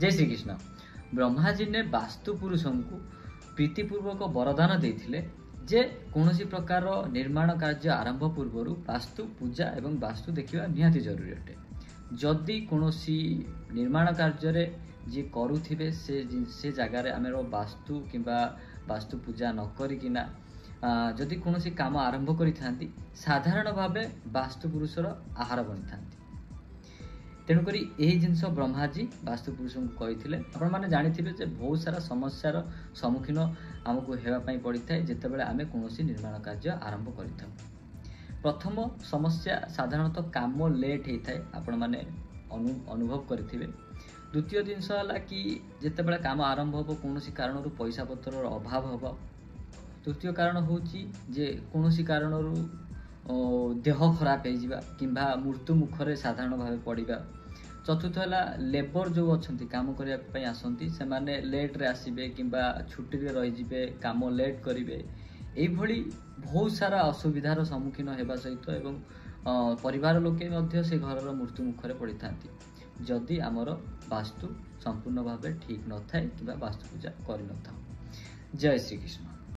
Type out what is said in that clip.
जय श्री कृष्ण। ब्रह्मा जी ने वास्तु पुरुषों को प्रीतिपूर्वक वरदान देते जे कौन प्रकार निर्माण कार्य आरंभ पूर्व वास्तु पूजा एवं वास्तु देखा निहाती जरूरी अटे। जदि कौन निर्माण कार्य जी करुवे से जगार आम वास्तु किंबा वास्तु पूजा न करिकिना जदि कौन काम आरंभ करि साधारण भाव वास्तु पुरुषर आहार बनी था। तेणुक यही जिनस ब्रह्माजी वास्तु पुरुष को कही आपण मैंने जानी जे बहुत सारा समस्यार सम्मुखीन आमको होगापाई पड़ी था जिते बड़े आम कौन निर्माण कार्य आरंभ कर। प्रथम समस्या साधारणतः काम लेट होता है आपण मैंने अनुभव करेंगे। द्वितीय जिनस है कि जिते बड़े काम आरंभ हो कौन कारण पैसा पतर अभाव हम। तृतीय कारण हूँ जे कौन कारण देह खराब हो कि मृत्यु मुखर साधारण भाव पड़ा। चतुर्थ है लेबर जो अच्छा काम करने आसती से माने लेट रे आसबे कि छुट्टी रे रहीजे काम लेट करेंगे। यही बहुत सारा असुविधार सम्मुखीन होगा सहित एवं परिवार लोके से घर मृत्यु मुखर पड़ी था जदि आमर वास्तु संपूर्ण भाव ठीक न थाए कि वास्तु पूजा कर न था। जय श्री कृष्ण।